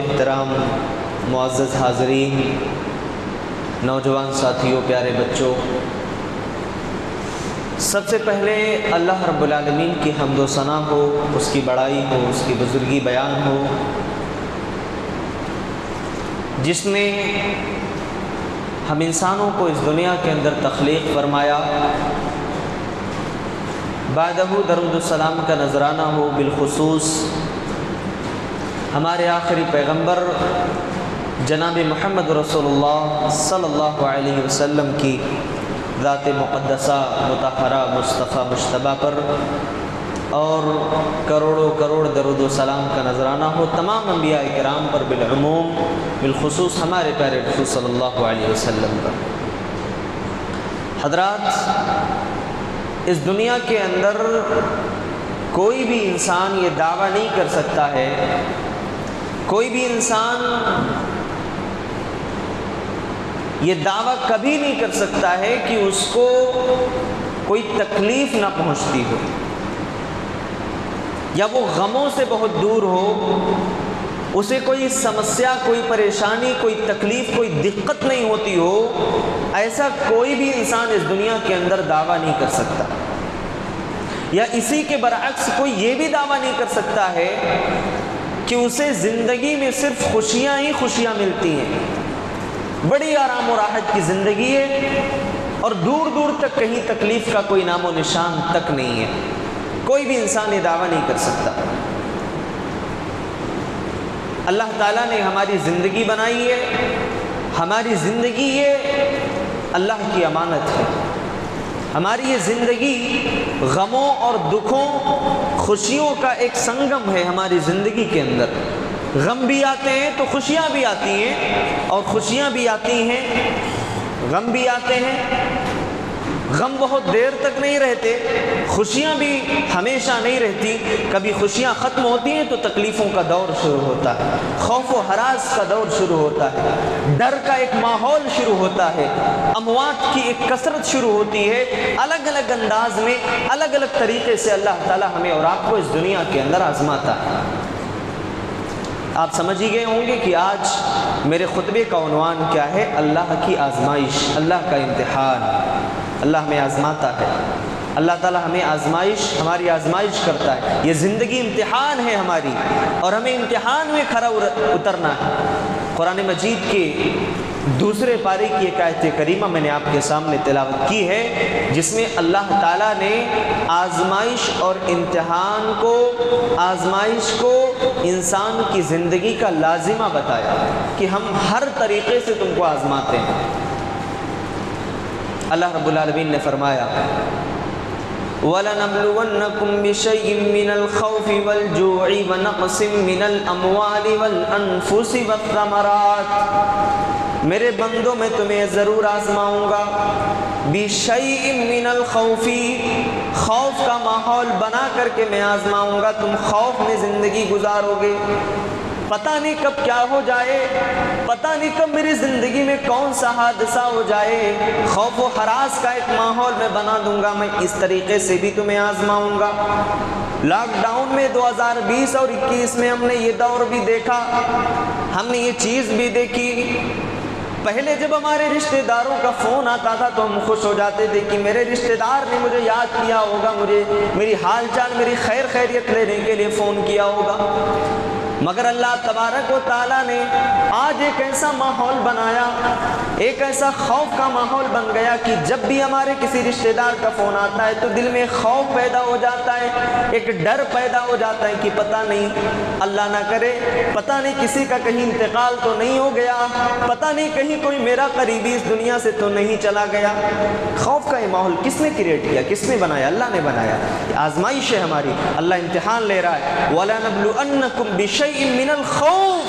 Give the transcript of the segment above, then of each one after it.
احترام معزز حاضرین، نوجوان ساتھیوں، پیارے بچوں، سب سے پہلے اللہ رب العالمین کی حمد و ثنا ہو، اس کی بڑائی ہو، اس کی بزرگی بیان ہو، جس نے ہم انسانوں کو اس دنیا کے اندر تخلیق فرمایا، بعدہ درود السلام کا نذرانہ ہو بالخصوص ہمارے آخری پیغمبر جناب محمد رسول اللہ صلی اللہ علیہ وسلم کی ذات مقدسہ مطہرہ مصطفیٰ مجتبیٰ پر، اور کروڑوں کروڑ درود و سلام کا نذرانہ ہو تمام انبیاء کرام پر بالعموم، بالخصوص ہمارے پیارے رسول صلی اللہ علیہ وسلم پر۔ حضرات، اس دنیا کے اندر کوئی بھی انسان یہ دعویٰ نہیں کر سکتا ہے، کوئی بھی انسان یہ دعویٰ کبھی نہیں کر سکتا ہے کہ اس کو کوئی تکلیف نہ پہنچتی ہو، یا وہ غموں سے بہت دور ہو، اسے کوئی سمسیا، کوئی پریشانی، کوئی تکلیف، کوئی دقت نہیں ہوتی ہو، ایسا کوئی بھی انسان اس دنیا کے اندر دعویٰ نہیں کر سکتا۔ یا اسی کے برعکس کوئی یہ بھی دعویٰ نہیں کر سکتا ہے کہ اسے زندگی میں صرف خوشیاں ہی خوشیاں ملتی ہیں، بڑی آرام و راحت کی زندگی ہے، اور دور دور تک کہیں تکلیف کا کوئی نام و نشان تک نہیں ہے۔ کوئی بھی انسان یہ دعویٰ نہیں کر سکتا۔ اللہ تعالیٰ نے ہماری زندگی بنائی ہے، ہماری زندگی یہ اللہ کی امانت ہے۔ ہماری یہ زندگی غموں اور دکھوں، خوشیوں کا ایک سنگم ہے۔ ہماری زندگی کے اندر غم بھی آتے ہیں تو خوشیاں بھی آتی ہیں، اور خوشیاں بھی آتی ہیں، غم بھی آتے ہیں۔ غم بہت دیر تک نہیں رہتے، خوشیاں بھی ہمیشہ نہیں رہتی۔ کبھی خوشیاں ختم ہوتی ہیں تو تکلیفوں کا دور شروع ہوتا ہے، خوف و ہراس کا دور شروع ہوتا ہے، ڈر کا ایک ماحول شروع ہوتا ہے، اموات کی ایک کثرت شروع ہوتی ہے۔ الگ الگ انداز میں، الگ الگ طریقے سے اللہ تعالیٰ ہمیں اور آپ کو اس دنیا کے اندر آزماتا ہے۔ آپ سمجھ ہی گئے ہوں گے کہ آج میرے خطبے کا عنوان کیا ہے؟ اللہ کی آزمائش، اللہ کا امتحان۔ اللہ ہمیں آزماتا ہے، اللہ تعالیٰ ہمیں ہماری آزمائش کرتا ہے۔ یہ زندگی امتحان ہے ہماری، اور ہمیں امتحان میں کھرا اترنا ہے۔ قرآن مجید کے دوسرے پارے کی ایک آیت کریمہ میں نے آپ کے سامنے تلاوت کی ہے، جس میں اللہ تعالیٰ نے آزمائش اور امتحان کو، آزمائش کو انسان کی زندگی کا لازمہ بتایا کہ ہم ہر طریقے سے تم کو آزماتے ہیں۔ اللہ رب العالمین نے فرمایا وَلَنَبْلُوَنَّكُمْ بِشَيْءٍ مِّنَ الْخَوْفِ وَالْجُوعِ وَنَقْصٍ مِّنَ الْأَمْوَالِ وَالْأَنفُسِ وَالثَّمَرَاتِ، میرے بندوں میں تمہیں ضرور آزماؤں گا۔ بِشَيْءٍ مِّنَ الْخَوْفِ، خوف کا ماحول بنا کر کے میں آزماؤں گا، تم خوف میں زندگی گزارو گے۔ پتہ نہیں کب کیا ہو جائے، پتہ نہیں کب میری زندگی میں کون سا حادثہ ہو جائے، خوف و ہراس کا ایک ماحول میں بنا دوں گا۔ میں اس طریقے سے بھی تمہیں آزماؤں گا۔ لاک ڈاؤن میں 2020 اور 21 میں ہم نے یہ دور بھی دیکھا، ہم نے یہ چیز بھی دیکھی۔ پہلے جب ہمارے رشتہ داروں کا فون آتا تھا تو ہم خوش ہو جاتے تھے کہ میرے رشتہ دار نے مجھے یاد کیا ہوگا، مجھے میری حال چال، میری خیر خیریت لینے کے لیے فون کیا ہوگا۔ مگر اللہ تبارک و تعالیٰ نے آج ایک ایسا ماحول بنایا، ایک ایسا خوف کا ماحول بن گیا کہ جب بھی ہمارے کسی رشتہ دار کا فون آتا ہے تو دل میں خوف پیدا ہو جاتا ہے، ایک ڈر پیدا ہو جاتا ہے کہ پتہ نہیں، اللہ نہ کرے، پتہ نہیں کسی کا کہیں انتقال تو نہیں ہو گیا، پتہ نہیں کہیں کوئی میرا قریبی اس دنیا سے تو نہیں چلا گیا۔ خوف کا یہ ماحول کس نے کریٹ کیا؟ کس نے بنایا؟ اللہ نے بنایا۔ یہ آزمائش ہے ہماری، اللہ امتحان لے رہا ہے۔ وَلَنَبْلُوَنَّكُمْ بِشَيْءٍ من الخوف،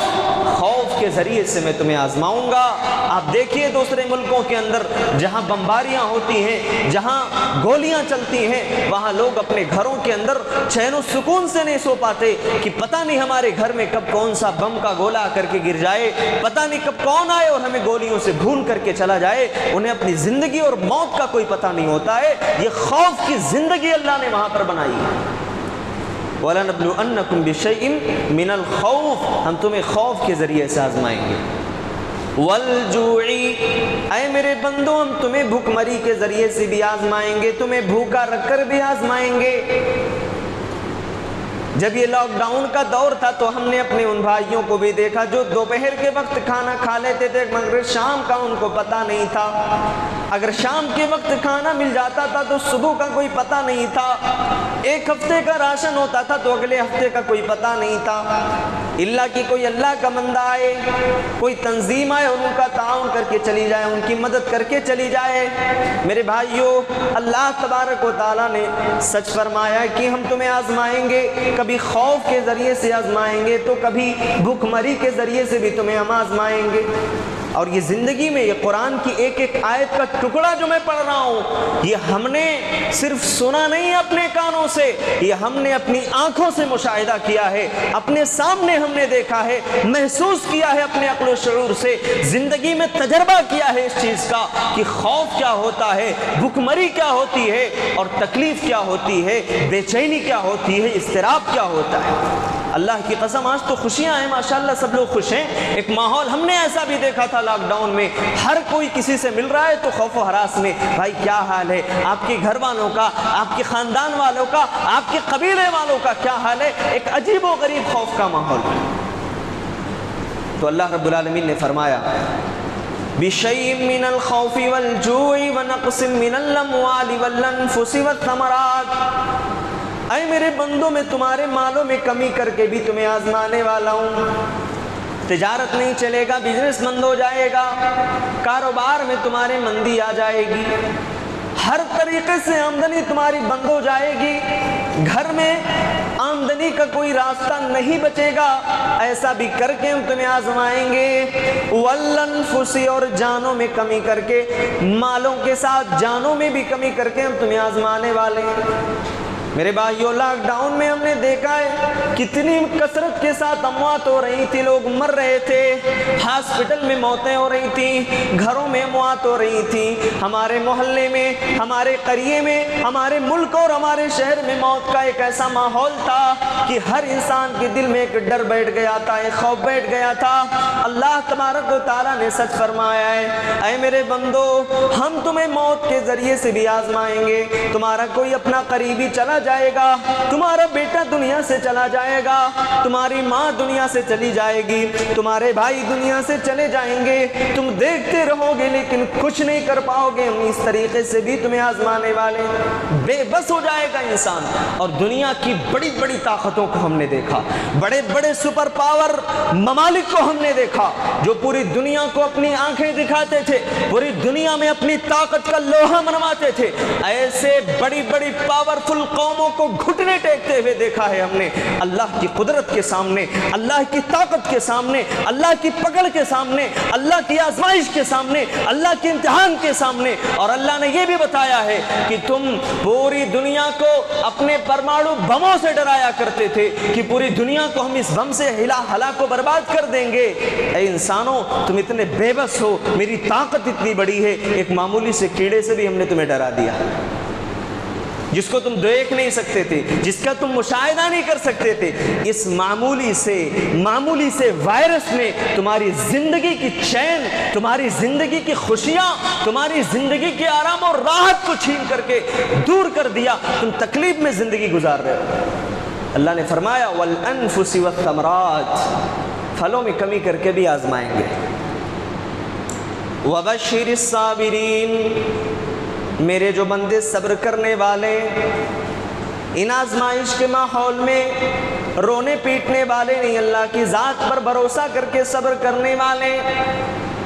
خوف کے ذریعے سے میں تمہیں آزماؤں گا۔ آپ دیکھیے دوسرے ملکوں کے اندر جہاں بمباریاں ہوتی ہیں، جہاں گولیاں چلتی ہیں، وہاں لوگ اپنے گھروں کے اندر چین و سکون سے نہیں سو پاتے کہ پتہ نہیں ہمارے گھر میں کب کون سا بم کا گولہ آ کر کے گر جائے، پتہ نہیں کب کون آئے اور ہمیں گولیوں سے بھون کر کے چلا جائے۔ انہیں اپنی زندگی اور موت کا کوئی پتہ نہیں ہوتا ہے۔ یہ خوف کی زندگی اللہ نے وہاں پر بنائی ہے۔ وَلَنَبْلُوَنَّكُمْ بِشَيْءٍ مِّنَ الْخَوْفِ، ہم تمہیں خوف کے ذریعے سے آزمائیں گے، وَالْجُوعِ، اے میرے بندو ہم تمہیں بھوک مری کے ذریعے سے بھی آزمائیں گے، تمہیں بھوکا رکھ کر بھی آزمائیں گے۔ جب یہ لاک ڈاؤن کا دور تھا تو ہم نے اپنے ان بھائیوں کو بھی دیکھا جو دوپہر کے وقت کھانا کھا لیتے تھے مگر شام کا ان کو پتہ نہیں تھا، اگر شام کے وقت کھانا مل جاتا تھا تو صبح کا کوئی پتہ نہیں تھا، ایک ہفتے کا راشن ہوتا تھا تو اگلے ہفتے کا کوئی پتہ نہیں تھا، الا کہ کوئی اللہ کا بندہ آئے، کوئی تنظیم آئے اور ان کا تعاون کر کے چلی جائے، ان کی مدد کر کے چلی جائے۔ میرے بھائیوں، اللہ تبارک و تعالیٰ نے سچ فرمایا کہ ہم تمہیں آزمائیں گے، کبھی خوف کے ذریعے سے آزمائیں گے تو کبھی بھوک مری کے ذریعے سے بھی تمہیں ہم آزمائیں گے۔ اور یہ زندگی میں یہ قرآن کی ایک ایک آیت کا ٹکڑا جو میں پڑھ رہا ہوں، یہ ہم نے صرف سنا نہیں اپنے کانوں سے، یہ ہم نے اپنی آنکھوں سے مشاہدہ کیا ہے، اپنے سامنے ہم نے دیکھا ہے، محسوس کیا ہے اپنے عقل و شعور سے، زندگی میں تجربہ کیا ہے اس چیز کا کہ خوف کیا ہوتا ہے، بھوک مری کیا ہوتی ہے، اور تکلیف کیا ہوتی ہے، بے چینی کیا ہوتی ہے، اضطراب کیا ہوتا ہے۔ اللہ کی قسم آج تو خوشیاں ہیں، ماشاءاللہ سب لوگ خوش ہیں۔ ایک ماحول ہم نے ایسا بھی دیکھا تھا لاک ڈاؤن میں، ہر کوئی کسی سے مل رہا ہے تو خوف و ہراس میں، بھائی کیا حال ہے، آپ کے گھر والوں کا، آپ کے خاندان والوں کا، آپ کے قبیلے والوں کا کیا حال ہے، ایک عجیب و غریب خوف کا ماحول۔ تو اللہ رب العالمین نے فرمایا بِشَيْءٍ مِّنَ الْخَوْفِ وَالْجُوعِ وَنَقْصٍ مِّنَ الْأَمْوَالِ وَالْأَنفُسِ وَالثَّمَرَاتِ، اے میرے بندوں میں تمہارے مالوں میں کمی کر کے بھی تمہیں آزمانے والا ہوں۔ تجارت نہیں چلے گا، بزنس بند ہو جائے گا، کاروبار میں تمہارے مندی آ جائے گی، ہر طریقے سے آمدنی تمہاری بند ہو جائے گی، گھر میں آمدنی کا کوئی راستہ نہیں بچے گا، ایسا بھی کر کے ہم تمہیں آزمائیں گے۔ والانفس، اور جانوں میں کمی کر کے، مالوں کے ساتھ جانوں میں بھی کمی کر کے ہم تمہیں آزمانے والے ہیں۔ میرے بھائیو، لاک ڈاؤن میں ہم نے دیکھا ہے کتنی کثرت کے ساتھ اموات ہو رہی تھی، لوگ مر رہے تھے، ہاسپٹل میں موتیں ہو رہی تھیں، گھروں میں اموات ہو رہی تھیں، ہمارے محلے میں، ہمارے قریے میں، ہمارے ملک اور ہمارے شہر میں موت کا ایک ایسا ماحول تھا کہ ہر انسان کے دل میں ایک ڈر بیٹھ گیا تھا، ایک خوف بیٹھ گیا تھا۔ اللہ تبارک و تعالیٰ نے سچ فرمایا ہے، اے میرے بندو ہم تمہیں موت کے ذریعے سے بھی آزمائیں گے، تمہارا کوئی اپنا قریبی چلا جائے گا، تمہارا بیٹا دنیا سے چلا جائے گا، تمہاری ماں دنیا سے چلی جائے گی، تمہارے بھائی دنیا سے چلے جائیں گے، تم دیکھتے رہو گے لیکن کچھ نہیں کر پاؤ گے، ہم اس طریقے سے بھی تمہیں آزمانے والے، بے بس ہو جائے گا انسان۔ اور دنیا کی بڑی بڑی طاقتوں کو ہم نے دیکھا، بڑے بڑے سپر پاور ممالک کو ہم نے دیکھا جو پوری دنیا کو اپنی آنکھیں دکھاتے تھے، پوری دنیا میں اپنی طاقت کا لوہا منواتے تھے، ایسے بڑی بڑی پاورفل قوموں کو گھٹنے ٹیکتے ہوئے دیکھا ہے ہم نے، اللہ کی قدرت کے سامنے، اللہ کی طاقت کے سامنے، اللہ کی پکڑ کے سامنے، اللہ کی آزمائش کے سامنے، اللہ کے امتحان کے سامنے۔ اور اللہ نے یہ بھی بتایا ہے کہ تم پوری دنیا کو اپنے پرمانو بموں سے ڈرایا کرتے تھے کہ پوری دنیا کو ہم اس بم سے ہلا کو برباد کر دیں گے۔ اے انسانوں، تم اتنے بے بس ہو، میری طاقت اتنی بڑی ہے، ایک معمولی سے کیڑے سے بھی ہم نے تمہیں ڈرا دیا، جس کو تم دیکھ نہیں سکتے تھے، جس کا تم مشاہدہ نہیں کر سکتے تھے، اس معمولی سے وائرس نے تمہاری زندگی کی چین، تمہاری زندگی کی خوشیاں، تمہاری زندگی کے آرام اور راحت کو چھین کر کے دور کر دیا، تم تکلیف میں زندگی گزار رہے ہو۔ اللہ نے فرمایا والانفس والثمرات، پھلوں میں کمی کر کے بھی آزمائیں گے۔ وبشر الصابرین، میرے جو بندے صبر کرنے والے، ان آزمائش کے ماحول میں رونے پیٹنے والے نہیں، اللہ کی ذات پر بھروسہ کر کے صبر کرنے والے،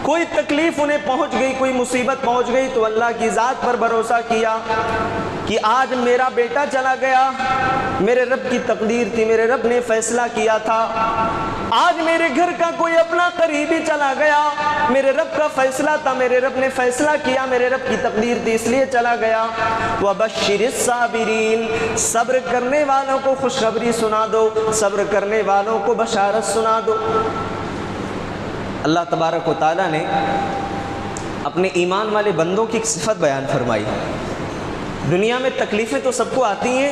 کوئی تکلیف انہیں پہنچ گئی، کوئی مصیبت پہنچ گئی تو اللہ کی ذات پر بھروسہ کیا کہ آج میرا بیٹا چلا گیا، میرے رب کی تقدیر تھی، میرے رب نے فیصلہ کیا تھا، آج میرے گھر کا کوئی اپنا قریبی چلا گیا، میرے رب کا فیصلہ تھا، میرے رب نے فیصلہ کیا، میرے رب کی تقدیر تھی اس لیے چلا گیا۔ وَبَشِّرِ الصَّابِرِينَ، صبر کرنے والوں کو خوشخبری سنا دو، صبر کرنے والوں کو بشارت سنا دو۔ اللہ تبارک و تعالیٰ نے اپنے ایمان والے بندوں کی ایک صفت بیان فرمائی۔ دنیا میں تکلیفیں تو سب کو آتی ہیں،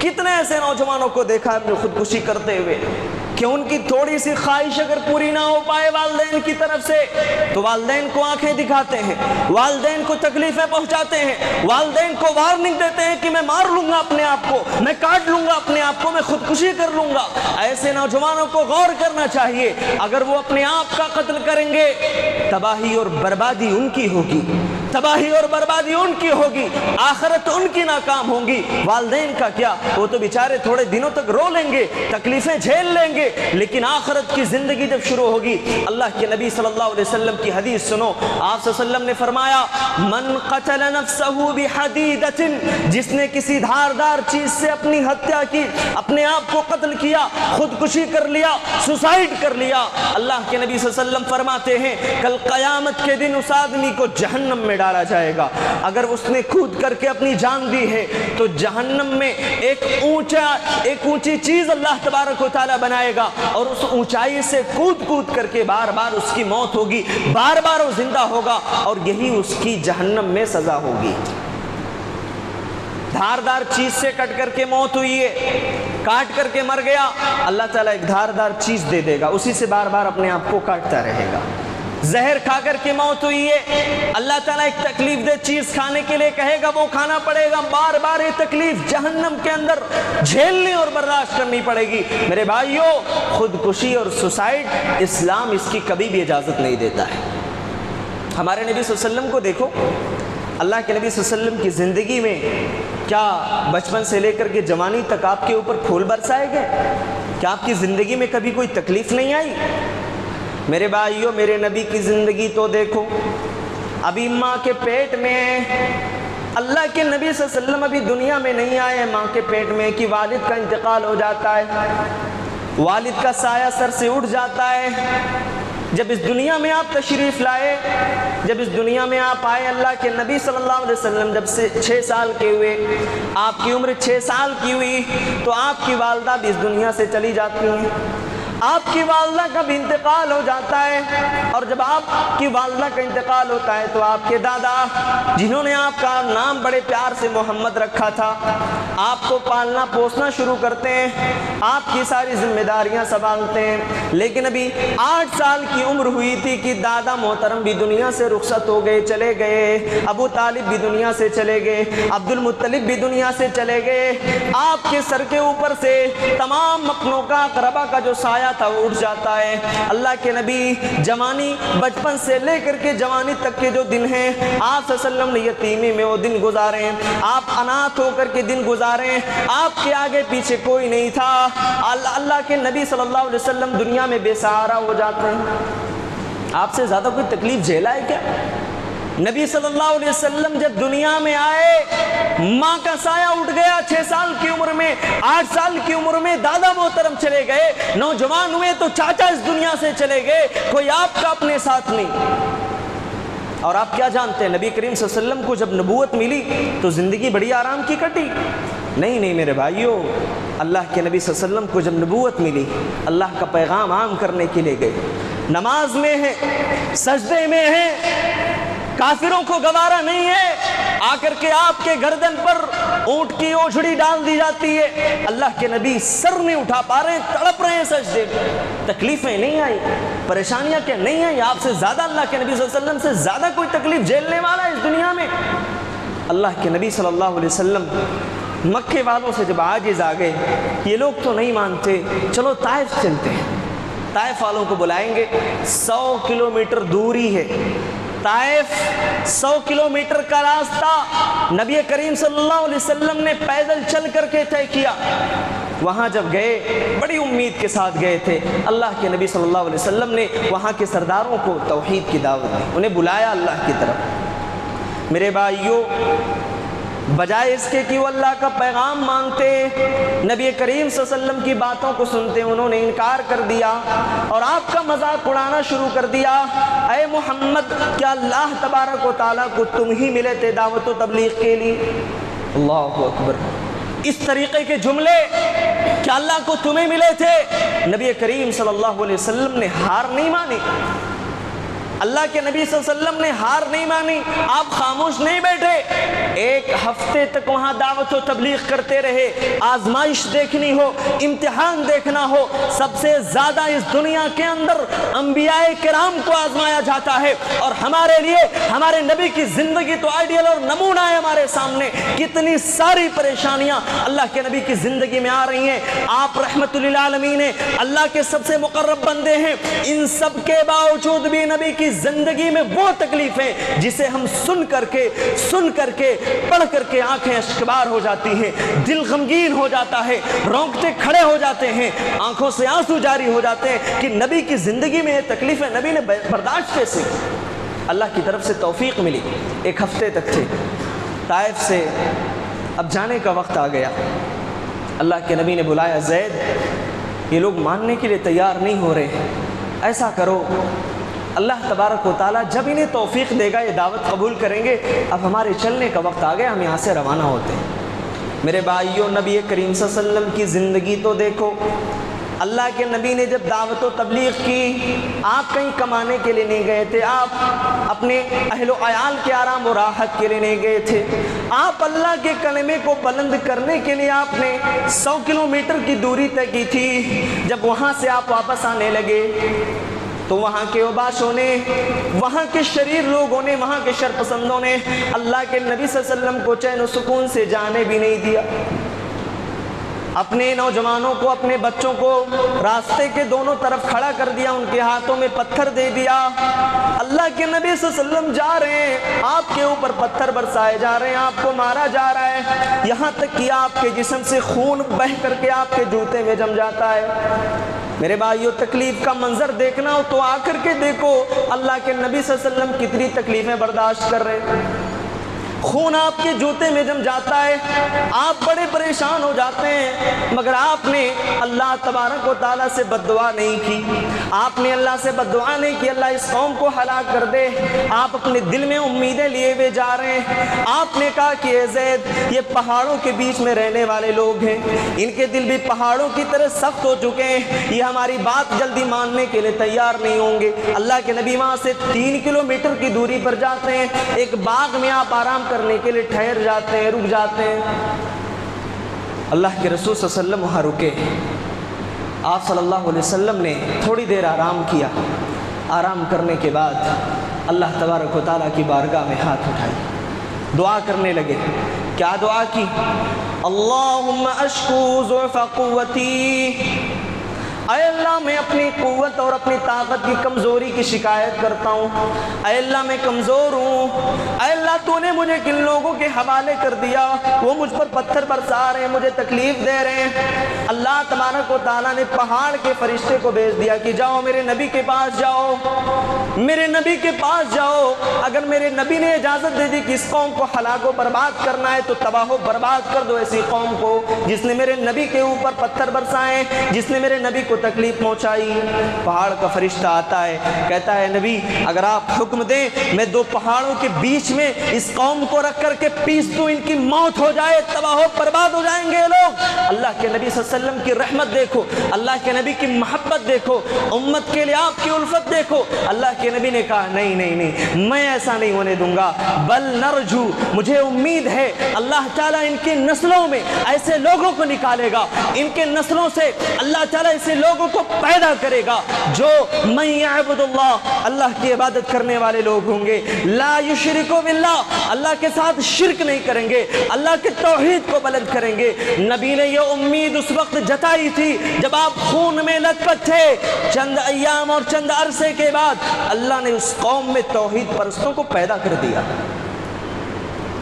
کتنے ایسے نوجوانوں کو دیکھا ہے خودکشی کرتے ہوئے کہ ان کی تھوڑی سی خواہش اگر پوری نہ ہو پائے والدین کی طرف سے تو والدین کو آنکھیں دکھاتے ہیں، والدین کو تکلیفیں پہنچاتے ہیں، والدین کو وارننگ دیتے ہیں کہ میں مار لوں گا اپنے آپ کو، میں کاٹ لوں گا اپنے آپ کو، میں خودکشی کر لوں گا۔ ایسے نوجوانوں کو غور کرنا چاہیے، اگر وہ اپنے آپ کا قتل کریں گے تباہی اور بربادی ان کی ہوگی، تباہی اور بربادی ان کی ہوگی، آخرت ان کی ناکام ہوگی۔ والدین کا کیا، وہ تو بیچارے تھوڑے دنوں تک رو لیں گے، تکلیفیں جھیل لیں گے، لیکن آخرت کی زندگی جب شروع ہوگی، اللہ کے نبی صلی اللہ علیہ وسلم کی حدیث سنو، آپ صلی اللہ علیہ وسلم نے فرمایا من قتل نفسه بحدیدۃ، جس نے کسی دھاردار چیز سے اپنی ہتیا کی، اپنے آپ کو قتل کیا، خودکشی کر لیا، سوسائیڈ کر لیا، اللہ کے نبی صلی اللہ علیہ وسلم فرماتے ہیں کل قیامت کے دن اس آدمی کو جہنم میں ڈالا جائے گا۔ اگر اس نے کود کر کے اپنی جان دی ہے تو جہنم میں ایک اونچی چیز اللہ تبارک و تعالی بنائے گا، اور اس اونچائی سے کود کر کے بار بار اس کی موت ہوگی، بار بار وہ زندہ ہوگا، اور یہی اس کی جہنم میں سزا ہوگی۔ دھاردار چیز سے کٹ کر کے موت ہوئی ہے، کاٹ کر کے مر گیا، اللہ تعالیٰ ایک دھاردار چیز دے دے گا، اسی سے بار بار اپنے آپ کو کاٹتا رہے گا۔ زہر کھا کر کے موت ہوئی ہے، اللہ تعالیٰ ایک تکلیف دہ چیز کھانے کے لیے کہے گا، وہ کھانا پڑے گا، بار بار یہ تکلیف جہنم کے اندر جھیلنی اور برداشت کرنی پڑے گی۔ میرے بھائیو، خودکشی اور سوسائڈ اسلام اس کی کبھی بھی اجازت نہیں دیتا ہے۔ ہمارے نبی صلی اللہ علیہ وسلم کو دیکھو، اللہ کے نبی صلی اللہ علیہ وسلم کی زندگی میں کیا بچپن سے لے کر کے جوانی تک آپ کے اوپر پھول برسائے گئے؟ کیا آپ کی زندگی میں کبھی کوئی تکلیف نہیں آئی؟ میرے بھائیو، میرے نبی کی زندگی تو دیکھو، ابھی ماں کے پیٹ میں، اللہ کے نبی صلی اللہ علیہ وسلم ابھی دنیا میں نہیں آئے، ماں کے پیٹ میں کہ والد کا انتقال ہو جاتا ہے، والد کا سایہ سر سے اٹھ جاتا ہے۔ جب اس دنیا میں آپ تشریف لائے، جب اس دنیا میں آپ آئے، اللہ کے نبی صلی اللہ علیہ وسلم جب سے 6 سال کے ہوئے، آپ کی عمر 6 سال کی ہوئی تو آپ کی والدہ بھی اس دنیا سے چلی جاتی ہیں، آپ کی والدہ کا بھی انتقال ہو جاتا ہے، اور جب آپ کی والدہ کا انتقال ہوتا ہے تو آپ کے دادا، جنہوں نے آپ کا نام بڑے پیار سے محمد رکھا تھا، آپ کو پالنا پوسنا شروع کرتے ہیں، آپ کی ساری ذمہ داریاں سنبھالتے ہیں۔ لیکن ابھی 8 سال کی عمر ہوئی تھی کہ دادا محترم بھی دنیا سے رخصت ہو گئے، چلے گئے، ابو طالب بھی دنیا سے چلے گئے، عبد المطلب بھی دنیا سے چلے گئے، آپ کے سر کے اوپر سے تمام اپنوں کا، اقربا کا جو سایہ تھا وہ اٹھ جاتا ہے۔ اللہ کے نبی جوانی، بچپن سے لے کر کے جوانی تک کے جو دن ہیں، آپ صلی اللہ علیہ وسلم نے یتیمی میں وہ دن گزارے ہیں، آپ اناتھ ہو کر کے دن گزارے ہیں، آپ کے آگے پیچھے کوئی نہیں تھا۔ اللہ کے نبی صلی اللہ علیہ وسلم دنیا میں بے سہارا ہو جاتے ہیں۔ آپ سے زیادہ کوئی تکلیف جھیلا ہے کیا؟ نبی صلی اللہ علیہ وسلم جب دنیا میں آئے، ماں کا سایہ اٹھ گیا، 6 سال کی عمر میں، 8 سال کی عمر میں دادا محترم چلے گئے، نوجوان ہوئے تو چاچا اس دنیا سے چلے گئے، کوئی آپ کا اپنے ساتھ نہیں۔ اور آپ کیا جانتے ہیں، نبی کریم صلی اللہ علیہ وسلم کو جب نبوت ملی تو زندگی بڑی آرام کی کٹی؟ نہیں میرے بھائیوں، اللہ کے نبی صلی اللہ علیہ وسلم کو جب نبوت ملی، اللہ کا پیغام عام کرنے کے لیے گئے، نماز میں ہے، سجدے میں ہے، کافروں کو گوارا نہیں ہے، آ کر کے آپ کے گردن پر اونٹ کی اوجھڑی ڈال دی جاتی ہے، اللہ کے نبی سر نہیں اٹھا پا رہے ہیں، تڑپ رہے ہیں سجدے میں، تکلیفیں نہیں آئی، پریشانیاں کیا نہیں آئی؟ آپ سے زیادہ اللہ کے نبی صلی اللہ علیہ وسلم سے زیادہ کوئی تکلیف جھیلنے والا ہے اس دنیا میں؟ اللہ کے نبی صلی اللہ علیہ وسلم مکے والوں سے جب عاجز آ گئے، یہ لوگ تو نہیں مانتے، چلو طائف چلتے ہیں، طائف والوں کو بلائیں گے، 100 کلومیٹر دوری ہے، طائف 100 کلومیٹر کا راستہ نبی کریم صلی اللہ علیہ وسلم نے پیدل چل کر کے طے کیا۔ وہاں جب گئے، بڑی امید کے ساتھ گئے تھے، اللہ کے نبی صلی اللہ علیہ وسلم نے وہاں کے سرداروں کو توحید کی دعوت دی، انہیں بلایا اللہ کی طرف۔ میرے بھائیوں، بجائے اس کے کہ وہ اللہ کا پیغام مانتے، نبی کریم صلی اللہ علیہ وسلم کی باتوں کو سنتے، انہوں نے انکار کر دیا اور آپ کا مذاق اڑانا شروع کر دیا۔ اے محمد، کیا اللہ تبارک و تعالیٰ کو تم ہی ملے تھے دعوت و تبلیغ کے لیے؟ اللہ اکبر، اس طریقے کے جملے، کیا اللہ کو تمہیں ملے تھے؟ نبی کریم صلی اللہ علیہ وسلم نے ہار نہیں مانی، اللہ کے نبی صلی اللہ علیہ وسلم نے ہار نہیں مانی، آپ خاموش نہیں بیٹھے، ایک ہفتے تک وہاں دعوت و تبلیغ کرتے رہے۔ آزمائش دیکھنی ہو، امتحان دیکھنا ہو، سب سے زیادہ اس دنیا کے اندر انبیاء کرام کو آزمایا جاتا ہے، اور ہمارے لیے ہمارے نبی کی زندگی تو آئیڈیل اور نمونہ ہے ہمارے سامنے۔ کتنی ساری پریشانیاں اللہ کے نبی کی زندگی میں آ رہی ہیں، آپ رحمت للعالمین ہیں، اللہ کے سب سے مقرب بندے ہیں، ان سب کے باوجود بھی نبی کی زندگی میں وہ تکلیفیں جسے ہم سن کر کے پڑھ کر کے آنکھیں اشکبار ہو جاتی ہیں، دل غمگین ہو جاتا ہے، رونگٹے کھڑے ہو جاتے ہیں، آنکھوں سے آنسو جاری ہو جاتے ہیں کہ نبی کی زندگی میں یہ تکلیفیں نبی نے برداشت کیسے کی؟ اللہ کی طرف سے توفیق ملی۔ ایک ہفتے تک تھے طائف سے، اب جانے کا وقت آ گیا۔ اللہ کے نبی نے بلایا، زید یہ لوگ ماننے کے لیے تیار نہیں ہو رہے، ایسا کرو اللہ تبارک و تعالیٰ جب انہیں توفیق دے گا یہ دعوت قبول کریں گے، اب ہمارے چلنے کا وقت آ گیا، ہم یہاں سے روانہ ہوتے ہیں۔ میرے بھائیوں، نبی کریم صلی اللہ علیہ وسلم کی زندگی تو دیکھو، اللہ کے نبی نے جب دعوت و تبلیغ کی، آپ کہیں کمانے کے لیے نہیں گئے تھے، آپ اپنے اہل و عیال کے آرام و راحت کے لیے نہیں گئے تھے، آپ اللہ کے کلمے کو بلند کرنے کے لیے آپ نے 100 کلومیٹر کی دوری طے کی تھی۔ جب وہاں سے آپ واپس آنے لگے تو وہاں کے اوباشوں نے، وہاں کے شریر لوگوں نے، وہاں کے شرپسندوں نے اللہ کے نبی صلی اللہ علیہ وسلم کو چین و سکون سے جانے بھی نہیں دیا۔ اپنے نوجوانوں کو، اپنے بچوں کو راستے کے دونوں طرف کھڑا کر دیا، ان کے ہاتھوں میں پتھر دے دیا۔ اللہ کے نبی صلی اللہ علیہ وسلم جا رہے ہیں، آپ کے اوپر پتھر برسائے جا رہے ہیں، آپ کو مارا جا رہا ہے، یہاں تک کہ آپ کے جسم سے خون بہہ کر کے آپ کے جوتے میں جم جاتا ہے۔ میرے بھائیو، تکلیف کا منظر دیکھنا ہو تو آ کر کے دیکھو اللہ کے نبی صلی اللہ علیہ وسلم کتنی تکلیفیں برداشت کر رہے ہیں۔ خون آپ کے جوتے میں جم جاتا ہے، آپ بڑے پریشان ہو جاتے ہیں، مگر آپ نے اللہ تبارک و تعالیٰ سے بد دعا نہیں کی، آپ نے اللہ سے بد دعا نہیں کی اللہ اس قوم کو ہلاک کر دے۔ آپ اپنے دل میں امیدیں لیے ہوئے جا رہے ہیں، آپ نے کہا کہ اے زید یہ پہاڑوں کے بیچ میں رہنے والے لوگ ہیں، ان کے دل بھی پہاڑوں کی طرح سخت ہو چکے ہیں، یہ ہماری بات جلدی ماننے کے لیے تیار نہیں ہوں گے۔ اللہ کے نبی وہاں سے 3 کلومیٹر کی دوری پر جاتے ہیں، ایک باغ میں آپ آرام کرنے کے لیے ٹھہر جاتے ہیں، رک جاتے ہیں۔ اللہ کے رسول صلی اللہ علیہ وسلم وہاں رکے، آپ صلی اللہ علیہ وسلم نے تھوڑی دیر آرام کیا، آرام کرنے کے بعد اللہ تبارک و تعالیٰ کی بارگاہ میں ہاتھ اٹھائی، دعا کرنے لگے۔ کیا دعا کی؟ اللہم اشکو ضعف قوتی، اے اللہ میں اپنی قوت اور اپنی طاقت کی کمزوری کی شکایت کرتا ہوں، اے اللہ میں کمزور ہوں، اے اللہ تو نے مجھے کن لوگوں کے حوالے کر دیا، وہ مجھ پر پتھر برسا رہے ہیں، مجھے تکلیف دے رہے ہیں۔ اللہ تبارک و تعالیٰ نے پہاڑ کے فرشتے کو بھیج دیا کہ جاؤ میرے نبی کے پاس جاؤ، میرے نبی کے پاس جاؤ، اگر میرے نبی نے اجازت دے دی کہ اس قوم کو ہلاک و برباد کرنا ہے تو تباہ و برباد کر دو ایسی قوم کو جس نے میرے نبی کے اوپر پتھر برسائے، جس نے میرے نبی کو تکلیف پہنچائی۔ پہاڑ کا فرشتہ آتا ہے، کہتا ہے نبی اگر آپ حکم دیں میں 2 پہاڑوں کے بیچ میں اس قوم کو رکھ کر کے پیس دوں، ان کی موت ہو جائے، تباہ و برباد ہو جائیں گے لوگ۔ اللہ کے نبی صلی اللہ علیہ وسلم کی رحمت دیکھو، اللہ کے نبی کی محبت دیکھو، امت کے لیے آپ کی الفت دیکھو۔ اللہ کے نبی نے کہا نہیں نہیں نہیں، میں ایسا نہیں ہونے دوں گا، بل نرجو، مجھے امید ہے اللہ تعالیٰ ان کی نسلوں میں ایسے لوگوں کو نکالے گا، ان کے نسلوں سے اللہ تعالیٰ ایسے لوگوں کو پیدا کرے گا جو من یعبد اللہ، اللہ کی عبادت کرنے والے لوگ ہوں گے، لا یشرکو باللہ، اللہ کے ساتھ شرک نہیں کریں گے، اللہ کے توحید کو بلند کریں گے۔ نبی نے یہ امید اس وقت جتائی تھی جب آپ خون میں لت پت تھے۔ چند ایام اور چند عرصے کے بعد اللہ نے اس قوم میں توحید پرستوں کو پیدا کر دیا۔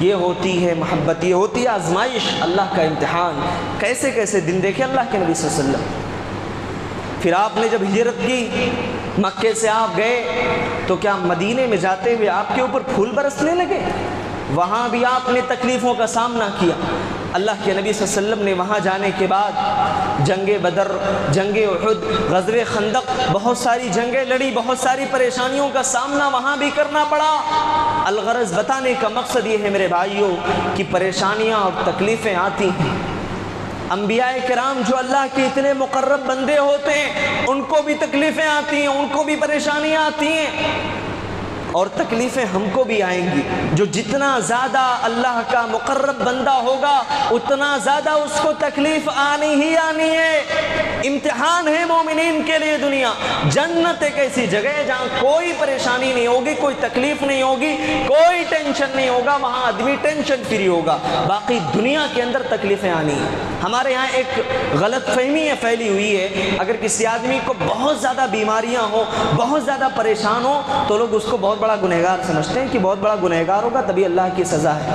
یہ ہوتی ہے محبت، یہ ہوتی ہے آزمائش، اللہ کا امتحان۔ کیسے کیسے دن دیکھے اللہ کے نبی صلی اللہ علیہ وسلم۔ پھر آپ نے جب ہجرت کی، مکے سے آپ گئے تو کیا مدینے میں جاتے ہوئے آپ کے اوپر پھول برسنے لگے؟ وہاں بھی آپ نے تکلیفوں کا سامنا کیا۔ اللہ کے نبی صلی اللہ علیہ وسلم نے وہاں جانے کے بعد جنگ بدر، جنگ احد، غزوہ خندق، بہت ساری جنگیں لڑی، بہت ساری پریشانیوں کا سامنا وہاں بھی کرنا پڑا۔ الغرض بتانے کا مقصد یہ ہے میرے بھائیوں کہ پریشانیاں اور تکلیفیں آتی ہیں، انبیاء کرام جو اللہ کے اتنے مقرب بندے ہوتے ہیں ان کو بھی تکلیفیں آتی ہیں، ان کو بھی پریشانیاں آتی ہیں، اور تکلیفیں ہم کو بھی آئیں گی۔ جو جتنا زیادہ اللہ کا مقرب بندہ ہوگا اتنا زیادہ اس کو تکلیف آنی ہی آنی ہے۔ امتحان ہے مومنین کے لیے دنیا۔ جنت ایک ایسی جگہ ہے جہاں کوئی پریشانی نہیں ہوگی، کوئی تکلیف نہیں ہوگی، کوئی ٹینشن نہیں ہوگا، وہاں آدمی ٹینشن فری ہوگا۔ باقی دنیا کے اندر تکلیفیں آنی ہیں۔ ہمارے یہاں ایک غلط فہمی پھیلی ہوئی ہے، اگر کسی آدمی کو بہت زیادہ بیماریاں ہوں، بہت زیادہ پریشان ہو، تو لوگ اس کو بہت بڑا گنہگار سمجھتے ہیں کہ بہت بڑا گنہگار ہوگا تبھی اللہ کی سزا ہے۔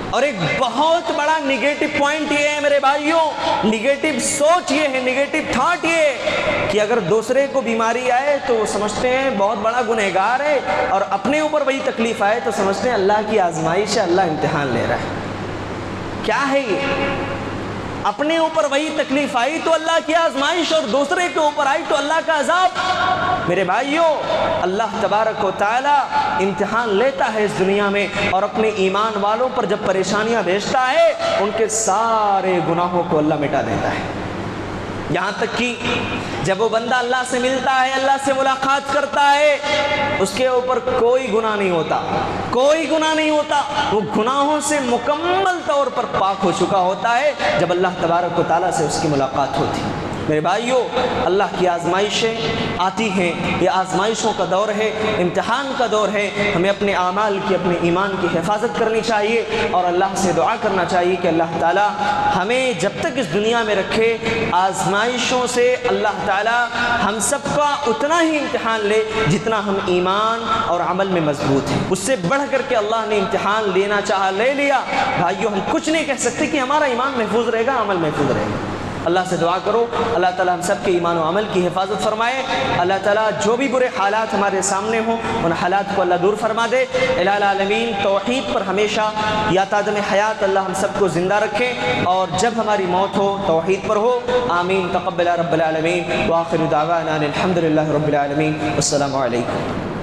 اور ایک بہت بڑا نگیٹو پوائنٹ یہ ہے میرے بھائیوں، نگیٹو سوچ یہ ہے، نگیٹو تھاٹ یہ ہے کہ اگر دوسرے کو بیماری آئے تو وہ سمجھتے ہیں بہت بڑا گنہگار ہے، اور اپنے اوپر وہی تکلیف آئے تو سمجھتے ہیں اللہ کی آزمائش ہے، اللہ امتحان لے رہا ہے۔ کیا ہے یہ؟ اپنے اوپر وہی تکلیف آئی تو اللہ کی آزمائش، اور دوسرے کے اوپر آئی تو اللہ کا عذاب۔ میرے بھائیوں، اللہ تبارک و تعالی امتحان لیتا ہے اس دنیا میں، اور اپنے ایمان والوں پر جب پریشانیاں بھیجتا ہے ان کے سارے گناہوں کو اللہ مٹا دیتا ہے۔ یہاں تک کہ جب وہ بندہ اللہ سے ملتا ہے، اللہ سے ملاقات کرتا ہے، اس کے اوپر کوئی گناہ نہیں ہوتا، کوئی گناہ نہیں ہوتا، وہ گناہوں سے مکمل طور پر پاک ہو چکا ہوتا ہے جب اللہ تبارک و تعالیٰ سے اس کی ملاقات ہوتی ہے۔ میرے بھائیوں، اللہ کی آزمائشیں آتی ہیں، یہ آزمائشوں کا دور ہے، امتحان کا دور ہے۔ ہمیں اپنے اعمال کی، اپنے ایمان کی حفاظت کرنی چاہیے، اور اللہ سے دعا کرنا چاہیے کہ اللہ تعالیٰ ہمیں جب تک اس دنیا میں رکھے آزمائشوں سے اللہ تعالیٰ ہم سب کا اتنا ہی امتحان لے جتنا ہم ایمان اور عمل میں مضبوط ہیں۔ اس سے بڑھ کر کے اللہ نے امتحان لینا چاہا، لے لیا۔ بھائیوں، ہم کچھ نہیں کہہ سکتے کہ ہمارا ایمان محفوظ رہے گا، عمل محفوظ رہے گا۔ اللہ سے دعا کرو اللہ تعالیٰ ہم سب کے ایمان و عمل کی حفاظت فرمائے۔ اللہ تعالیٰ جو بھی برے حالات ہمارے سامنے ہوں ان حالات کو اللہ دور فرما دے۔ الہ العالمین توحید پر ہمیشہ یا تادم حیات اللہ ہم سب کو زندہ رکھے، اور جب ہماری موت ہو توحید پر ہو۔ آمین۔ تقبل رب العالمین، وآخر دعوانا الحمد للہ رب العالمین، والسلام علیکم۔